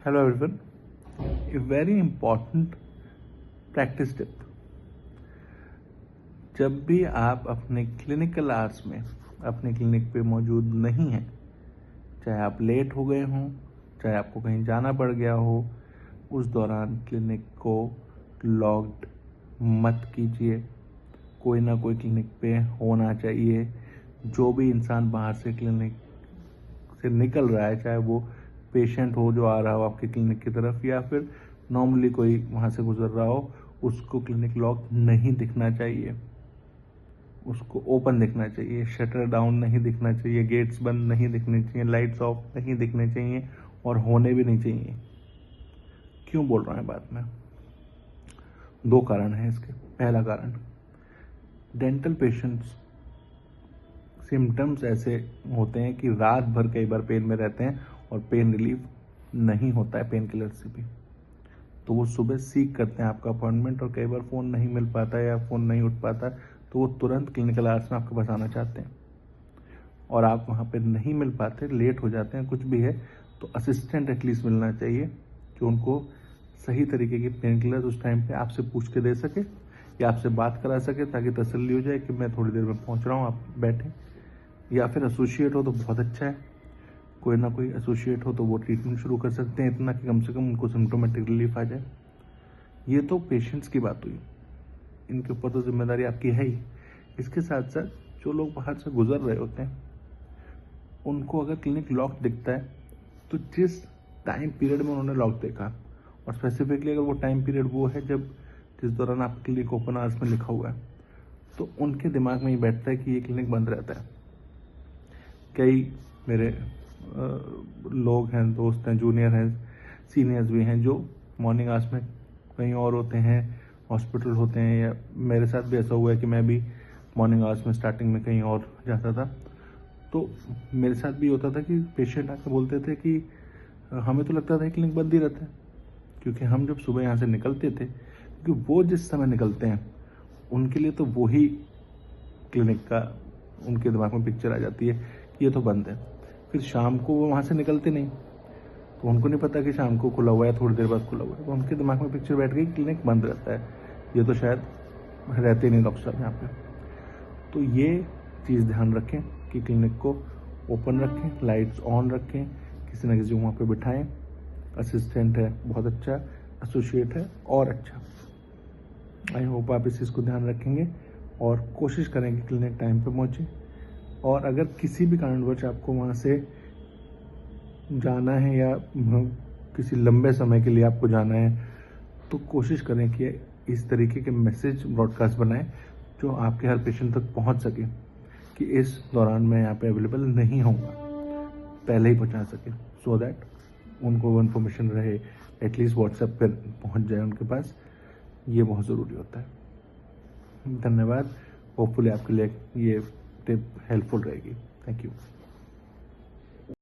Hello everyone. A very important practice tip. जब भी आप अपने क्लिनिकल आवर्स में अपने क्लिनिक पे मौजूद नहीं हैं, चाहे आप लेट हो गए हों, चाहे आपको कहीं जाना पड़ गया हो, उस दौरान क्लिनिक को लॉक्ड मत कीजिए। कोई ना कोई क्लिनिक पे होना चाहिए। जो भी इंसान बाहर से क्लिनिक से निकल रहा है, चाहे वो पेशेंट हो जो आ रहा हो आपके क्लिनिक की तरफ, या फिर नॉर्मली कोई वहाँ से गुजर रहा हो, उसको क्लिनिक लॉक नहीं दिखना चाहिए, उसको ओपन दिखना चाहिए। शटर डाउन नहीं दिखना चाहिए, गेट्स बंद नहीं दिखने चाहिए, लाइट्स ऑफ नहीं दिखने चाहिए और होने भी नहीं चाहिए। क्यों बोल रहा है बात में? दो कारण हैं इसके। पहला कारण, डेंटल पेशेंट्स सिम्टम्स ऐसे होते हैं कि रात भर कई बार पेन में रहते हैं और पेन रिलीफ नहीं होता है पेन किलर से भी। तो वो सुबह सीख करते हैं आपका अपॉइंटमेंट और कई बार फ़ोन नहीं मिल पाता या फ़ोन नहीं उठ पाता, तो वो तुरंत क्लिनिकल आवर्स में आपके पास आना चाहते हैं और आप वहाँ पे नहीं मिल पाते, लेट हो जाते हैं, कुछ भी है, तो असिस्टेंट एटलीस्ट मिलना चाहिए जो उनको सही तरीके की पेन किलर उस टाइम पे आपसे पूछ के दे सके या आपसे बात करा सके, ताकि तसल्ली हो जाए कि मैं थोड़ी देर में पहुँच रहा हूँ, आप बैठें। या फिर एसोसिएट हो तो बहुत अच्छा है, कोई ना कोई एसोसिएट हो तो वो ट्रीटमेंट शुरू कर सकते हैं, इतना कि कम से कम उनको सिम्टोमेटिक रिलीफ आ जाए। ये तो पेशेंट्स की बात हुई, इनके ऊपर तो जिम्मेदारी आपकी है ही। इसके साथ साथ जो लोग बाहर से गुजर रहे होते हैं, उनको अगर क्लिनिक लॉक दिखता है तो जिस टाइम पीरियड में उन्होंने लॉक देखा, और स्पेसिफिकली अगर वो टाइम पीरियड वो है जिस दौरान आपका क्लिनिक ओपन आवर्स में लिखा हुआ है, तो उनके दिमाग में ये बैठता है कि ये क्लिनिक बंद रहता है। कई मेरे लोग हैं, दोस्त हैं, जूनियर हैं, सीनियर्स भी हैं, जो मॉर्निंग आवर्स में कहीं और होते हैं, हॉस्पिटल होते हैं, या मेरे साथ भी ऐसा हुआ है कि मैं भी मॉर्निंग आवर्स में स्टार्टिंग में कहीं और जाता था। तो मेरे साथ भी होता था कि पेशेंट आके बोलते थे कि हमें तो लगता था क्लिनिक बंद ही रहता है, क्योंकि हम जब सुबह यहाँ से निकलते थे, क्योंकि वो जिस समय निकलते हैं उनके लिए तो वही क्लिनिक का उनके दिमाग में पिक्चर आ जाती है कि ये तो बंद है। फिर शाम को वो वहाँ से निकलते नहीं, तो उनको नहीं पता कि शाम को खुला हुआ है, थोड़ी देर बाद खुला हुआ है, तो उनके दिमाग में पिक्चर बैठ गई क्लिनिक बंद रहता है, ये तो शायद रहते नहीं डॉक्टर साहब यहाँ पे। तो ये चीज़ ध्यान रखें कि क्लिनिक को ओपन रखें, लाइट्स ऑन रखें, किसी न किसी को वहाँ पे बिठाएं। असिस्टेंट है बहुत अच्छा, एसोसिएट है और अच्छा। आई होप आप इस चीज़ को ध्यान रखेंगे और कोशिश करेंगे क्लिनिक टाइम पे पहुँचे। और अगर किसी भी कारणवश आपको वहाँ से जाना है या किसी लंबे समय के लिए आपको जाना है, तो कोशिश करें कि इस तरीके के मैसेज ब्रॉडकास्ट बनाएं जो आपके हर पेशेंट तक पहुंच सके कि इस दौरान मैं यहाँ पे अवेलेबल नहीं होऊंगा, पहले ही पहुंचा सके, सो दैट उनको वो इन्फॉर्मेशन रहे, एटलीस्ट व्हाट्सएप पर पहुंच जाए उनके पास। ये बहुत ज़रूरी होता है। धन्यवाद। होपफुली आपके लिए ये टिप हेल्पफुल रहेगी। Thank you.